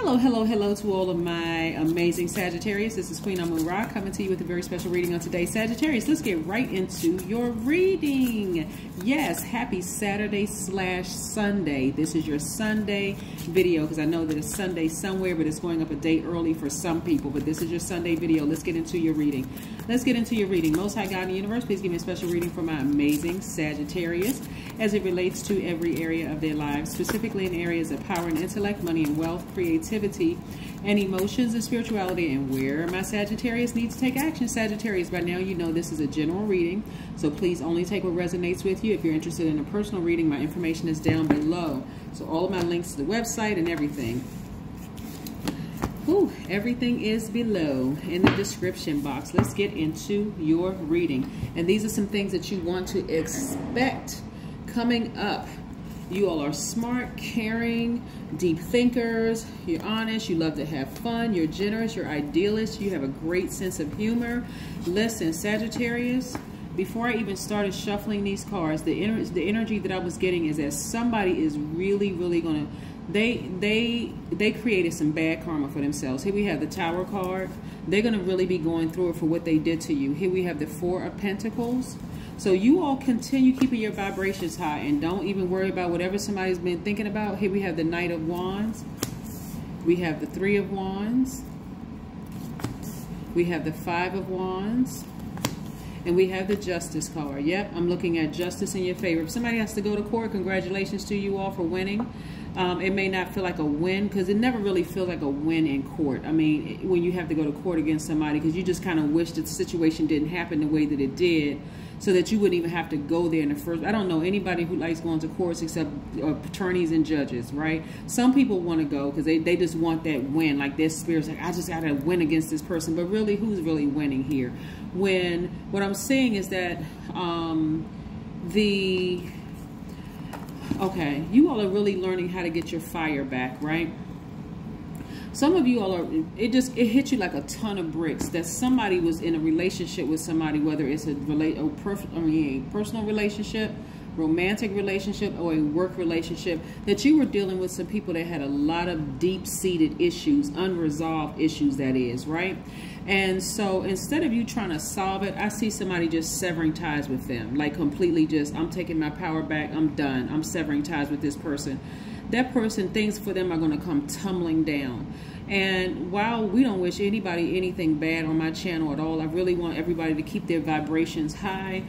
Hello, hello, hello to all of my amazing Sagittarius. This is Queen Amun Ra coming to you with a very special reading on today. Sagittarius, let's get right into your reading. Yes, happy Saturday/Sunday. This is your Sunday video because I know that it's Sunday somewhere, but it's going up a day early for some people. But this is your Sunday video. Let's get into your reading. Let's get into your reading. Most High God in the universe, please give me a special reading for my amazing Sagittarius as it relates to every area of their lives, specifically in areas of power and intellect, money and wealth, creativity and emotions and spirituality, and where my Sagittarius needs to take action. Sagittarius, by now you know this is a general reading, so please only take what resonates with you. If you're interested in a personal reading, my information is down below. So all of my links to the website and everything, everything is below in the description box. Let's get into your reading. And these are some things that you want to expect coming up. You all are smart, caring, deep thinkers. You're honest. You love to have fun. You're generous. You're idealist. You have a great sense of humor. Listen, Sagittarius, before I even started shuffling these cards, the energy that I was getting is that somebody is really going to, they created some bad karma for themselves. Here we have the Tower card. They're going to really be going through it for what they did to you. Here we have the Four of Pentacles. So you all continue keeping your vibrations high and don't even worry about whatever somebody's been thinking about. Here we have the Knight of Wands. We have the Three of Wands. We have the Five of Wands. And we have the Justice card. Yep, I'm looking at justice in your favor. If somebody has to go to court, congratulations to you all for winning. It may not feel like a win because it never really feels like a win in court. I mean, when you have to go to court against somebody, because you just kind of wish that the situation didn't happen the way that it did, so that you wouldn't even have to go there in the first. I don't know anybody who likes going to courts except attorneys and judges, right? Some people want to go because they just want that win, like their spirit's like, I just got to win against this person. But really, who's really winning here? When what I'm saying is that okay, you all are really learning how to get your fire back, right? Some of you all are, it hit you like a ton of bricks that somebody was in a relationship with somebody, whether it's a personal relationship, romantic relationship, or a work relationship, that you were dealing with some people that had a lot of deep-seated issues, unresolved issues, that is, right? And so instead of you trying to solve it, I see somebody just severing ties with them, like completely just, I'm taking my power back, I'm done, I'm severing ties with this person. That person, things for them are going to come tumbling down. And while we don't wish anybody anything bad on my channel at all, I really want everybody to keep their vibrations high.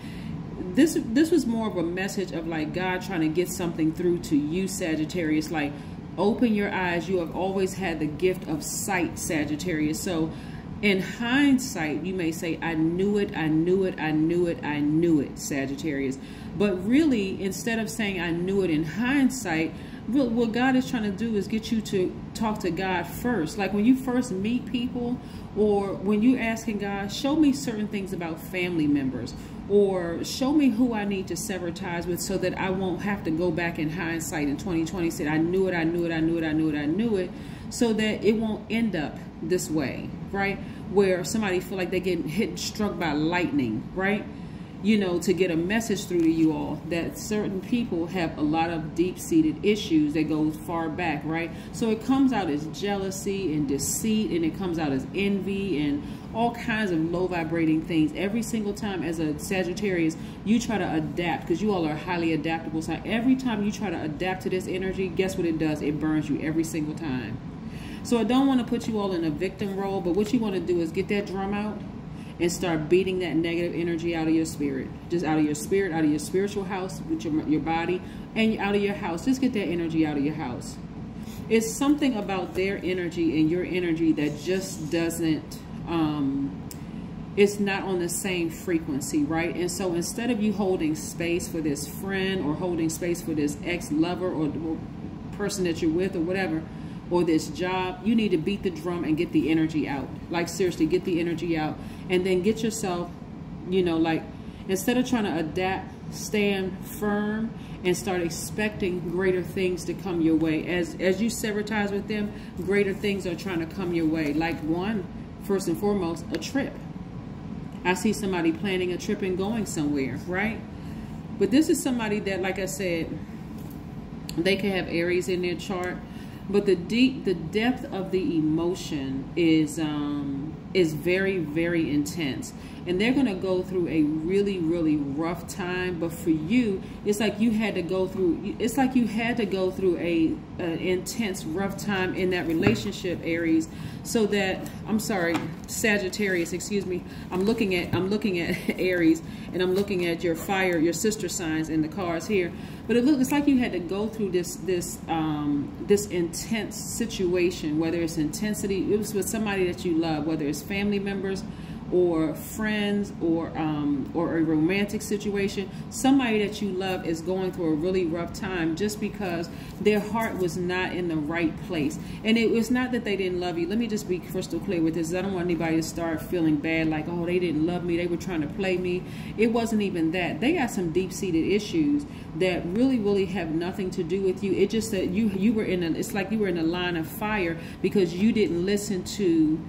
This was more of a message of like God trying to get something through to you, Sagittarius. Like, open your eyes. You have always had the gift of sight, Sagittarius. So in hindsight, you may say, I knew it, I knew it, I knew it, I knew it, Sagittarius. But really, instead of saying I knew it in hindsight, what God is trying to do is get you to talk to God first. Like when you first meet people, or when you're asking God, show me certain things about family members, or show me who I need to sever ties with so that I won't have to go back in hindsight in 2020 say, I knew it, I knew it, I knew it, I knew it, I knew it, so that it won't end up this way, right? Where somebody feel like they're getting struck by lightning, right? You know, to get a message through to you all that certain people have a lot of deep-seated issues that go far back, right? So it comes out as jealousy and deceit, and it comes out as envy and all kinds of low-vibrating things. Every single time as a Sagittarius, you try to adapt, because you all are highly adaptable. So every time you try to adapt to this energy, guess what it does? It burns you every single time. So I don't want to put you all in a victim role, but what you want to do is get that drum out and start beating that negative energy out of your spirit. Just out of your spirit, out of your spiritual house, with your body, and out of your house. Just get that energy out of your house. It's something about their energy and your energy that just doesn't, it's not on the same frequency, right? And so instead of you holding space for this friend, or holding space for this ex-lover, or person that you're with, or whatever, or this job, you need to beat the drum and get the energy out. Like, seriously, get the energy out. And then get yourself, you know, like, instead of trying to adapt, stand firm and start expecting greater things to come your way. As you sever ties with them, greater things are trying to come your way. Like, one, first and foremost, a trip. I see somebody planning a trip and going somewhere, right? But this is somebody that, like I said, they can have Aries in their chart. But the depth of the emotion is very, very intense. And they're going to go through a really, really rough time. But for you, it's like you had to go through, it's like you had to go through an intense, rough time in that relationship, Aries, so that, I'm sorry, Sagittarius, excuse me. I'm looking at Aries, and I'm looking at your fire, your sister signs in the cards here. But it's like you had to go through this intense situation, whether it's intensity, it was with somebody that you love, whether it's family members or friends or a romantic situation. Somebody that you love is going through a really rough time just because their heart was not in the right place. And it was not that they didn't love you. Let me just be crystal clear with this. I don't want anybody to start feeling bad like, oh, they didn't love me, they were trying to play me. It wasn't even that. They got some deep-seated issues that really, really have nothing to do with you. It just that you were in it's like you were in a line of fire because you didn't listen to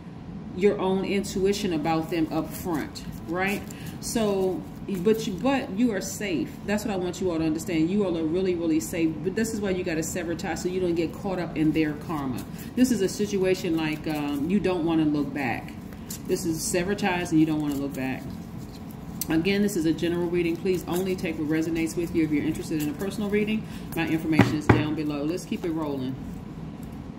your own intuition about them up front, right? So, but you are safe. That's what I want you all to understand. You all are really, really safe. But this is why you got to sever ties so you don't get caught up in their karma. This is a situation like you don't want to look back. This is sever ties and you don't want to look back. Again, this is a general reading. Please only take what resonates with you. If you're interested in a personal reading, my information is down below. Let's keep it rolling.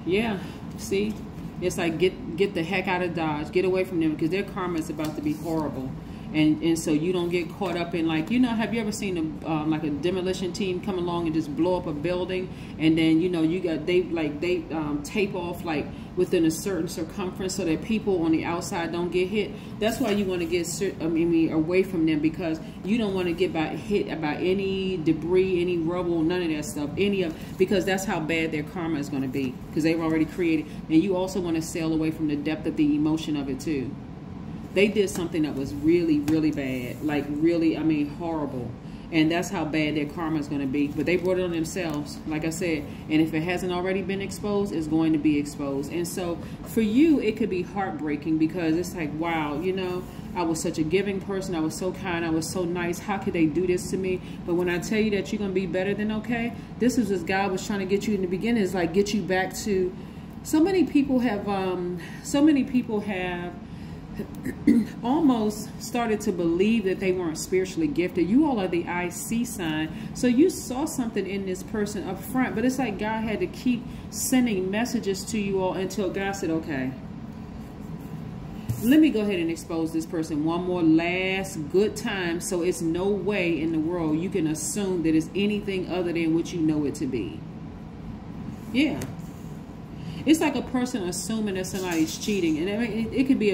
Yeah, see? It's like get the heck out of Dodge. Get away from them because their karma is about to be horrible. And so you don't get caught up in, like, you know, have you ever seen like a demolition team come along and just blow up a building, and then, you know, they tape off like within a certain circumference so that people on the outside don't get hit. That's why you want to get away from them, because you don't want to get hit by any debris, any rubble, none of that stuff, because that's how bad their karma is going to be, because they've already created. And you also want to sail away from the depth of the emotion of it too. They did something that was really, really bad, like really, I mean, horrible. And that's how bad their karma is going to be. But they brought it on themselves, like I said. And if it hasn't already been exposed, it's going to be exposed. And so for you, it could be heartbreaking, because it's like, wow, you know, I was such a giving person. I was so kind. I was so nice. How could they do this to me? But when I tell you that you're going to be better than okay, this is what God was trying to get you in the beginning. Is like get you back to, so many people have almost started to believe that they weren't spiritually gifted. You all are the IC sign, so you saw something in this person up front, but it's like God had to keep sending messages to you all until God said, okay, let me go ahead and expose this person one more last good time, so it's no way in the world you can assume that it's anything other than what you know it to be. Yeah. It's like a person assuming that somebody's cheating, and I mean, it could be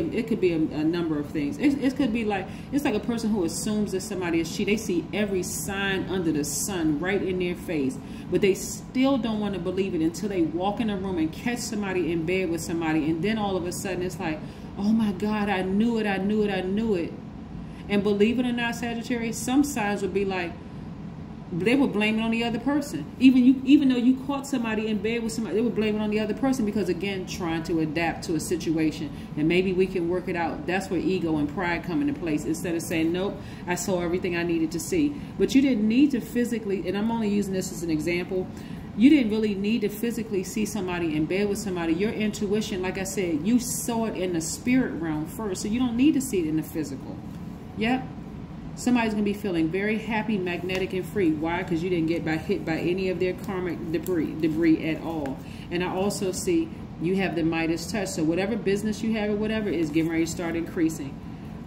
a number of things. It could be like, it's like a person who assumes that somebody is cheating. They see every sign under the sun right in their face, but they still don't want to believe it until they walk in a room and catch somebody in bed with somebody, and then all of a sudden it's like, oh my God, I knew it, I knew it, I knew it. And believe it or not, Sagittarius, some signs would be like, they would blame it on the other person. Even though you caught somebody in bed with somebody, they would blame it on the other person, because again, trying to adapt to a situation, and maybe we can work it out. That's where ego and pride come into place, instead of saying, nope, I saw everything I needed to see. But you didn't need to physically, and I'm only using this as an example, you didn't really need to physically see somebody in bed with somebody. Your intuition, like I said, you saw it in the spirit realm first, so you don't need to see it in the physical. Yep. Somebody's going to be feeling very happy, magnetic, and free. Why? Because you didn't get hit by any of their karmic debris at all. And I also see you have the Midas touch. So whatever business you have or whatever is getting ready to start increasing.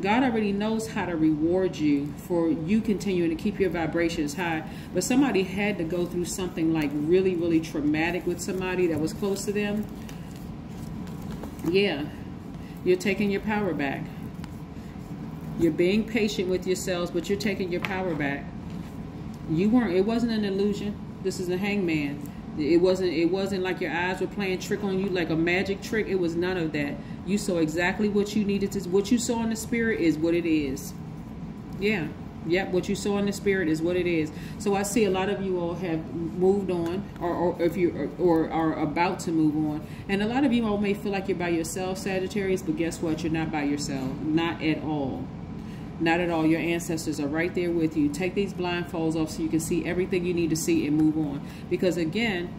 God already knows how to reward you for you continuing to keep your vibrations high. But somebody had to go through something like really, really traumatic with somebody that was close to them. Yeah. You're taking your power back. You're being patient with yourselves, but you're taking your power back. You weren't, it wasn't an illusion. This is a hangman. It wasn't like your eyes were playing trick on you like a magic trick. It was none of that. You saw exactly what you needed to, what you saw in the spirit is what it is. Yeah. Yep, what you saw in the spirit is what it is. So I see a lot of you all have moved on, or if you are about to move on. And a lot of you all may feel like you're by yourself, Sagittarius, but guess what? You're not by yourself. Not at all. Not at all. Your ancestors are right there with you. Take these blindfolds off so you can see everything you need to see and move on. Because again,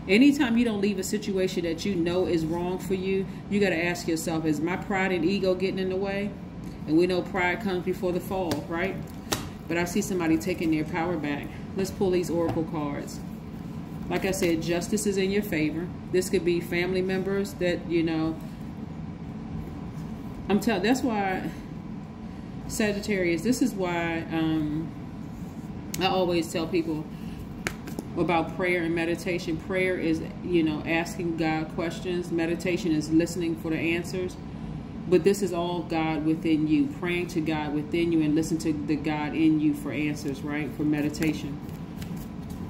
Anytime you don't leave a situation that you know is wrong for you, you got to ask yourself, is my pride and ego getting in the way? And we know pride comes before the fall, right? But I see somebody taking their power back. Let's pull these oracle cards. Like I said, justice is in your favor. This could be family members that, you know, that's why, Sagittarius, this is why I always tell people about prayer and meditation. Prayer is, you know, asking God questions. Meditation is listening for the answers. But this is all God within you, praying to God within you and listen to the God in you for answers, right? For meditation.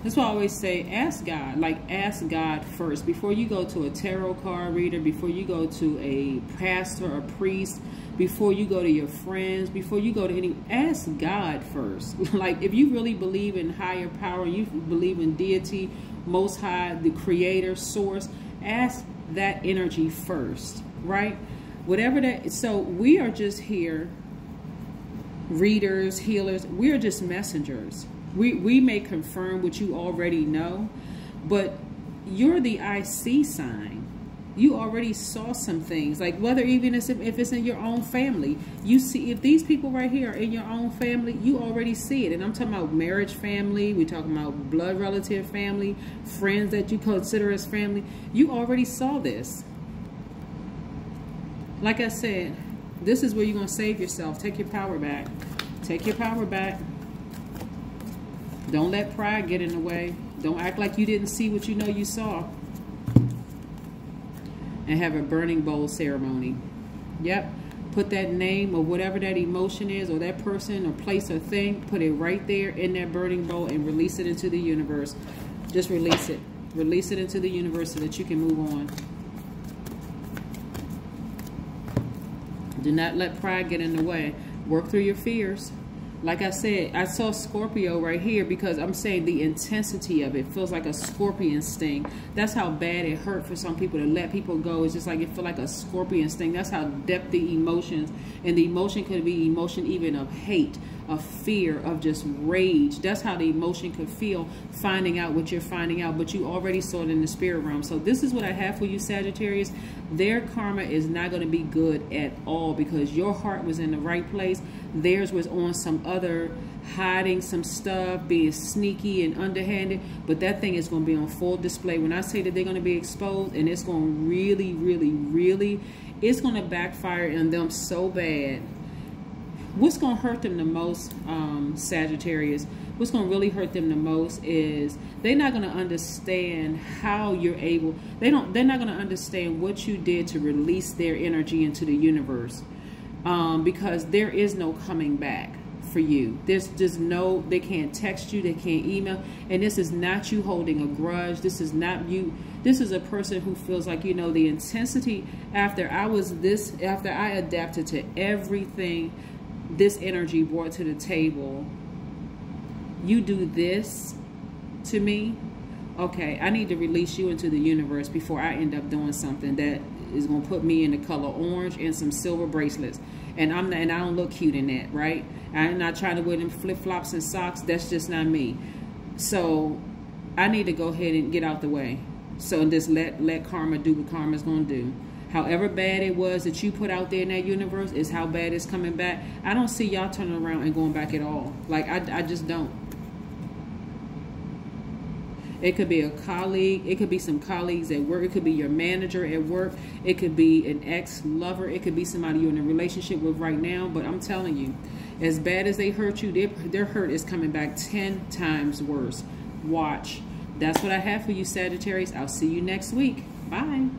That's why I always say, ask God. Like, ask God first. Before you go to a tarot card reader, before you go to a pastor or priest, before you go to your friends, before you go to any, ask God first. Like, if you really believe in higher power, you believe in deity, most high, the creator, source, ask that energy first, right? Whatever that, so we are just here, readers, healers, we are just messengers. We may confirm what you already know, but you're the IC sign. You already saw some things, like whether even if it's in your own family. You see, if these people right here are in your own family, you already see it. And I'm talking about marriage family. We're talking about blood relative family, friends that you consider as family. You already saw this. Like I said, this is where you're going to save yourself. Take your power back. Take your power back. Don't let pride get in the way. Don't act like you didn't see what you know you saw. And have a burning bowl ceremony. Yep. Put that name or whatever that emotion is, or that person or place or thing, put it right there in that burning bowl and release it into the universe. Just release it. Release it into the universe so that you can move on. Do not let pride get in the way. Work through your fears. Like I said, I saw Scorpio right here because I'm saying the intensity of it feels like a scorpion sting. That's how bad it hurt for some people to let people go. It's just like it feel like a scorpion sting. That's how depth the emotions, and the emotion could be emotion even of hate, of fear, of just rage. That's how the emotion could feel, finding out what you're finding out, but you already saw it in the spirit realm. So this is what I have for you, Sagittarius. Their karma is not going to be good at all because your heart was in the right place. Theirs was on some other, hiding some stuff, being sneaky and underhanded, but that thing is going to be on full display. When I say that they're going to be exposed, and it's going to really, it's going to backfire on them so bad. What's going to hurt them the most, Sagittarius, what's going to really hurt them the most is they're not going to understand how you're able, they're not going to understand what you did to release their energy into the universe. Because there is no coming back for you. There's just no, they can't text you, they can't email, and this is not you holding a grudge. This is not you. This is a person who feels like, you know, the intensity after I adapted to everything this energy brought to the table. You do this to me, okay, I need to release you into the universe before I end up doing something that is going to put me in the color orange and some silver bracelets. And I don't look cute in that, right? I'm not trying to wear them flip-flops and socks. That's just not me. So I need to go ahead and get out the way. So just let karma do what karma's going to do. However bad it was that you put out there in that universe is how bad it's coming back. I don't see y'all turning around and going back at all. Like, I just don't. It could be a colleague. It could be some colleagues at work. It could be your manager at work. It could be an ex-lover. It could be somebody you're in a relationship with right now. But I'm telling you, as bad as they hurt you, their hurt is coming back 10 times worse. Watch. That's what I have for you, Sagittarius. I'll see you next week. Bye.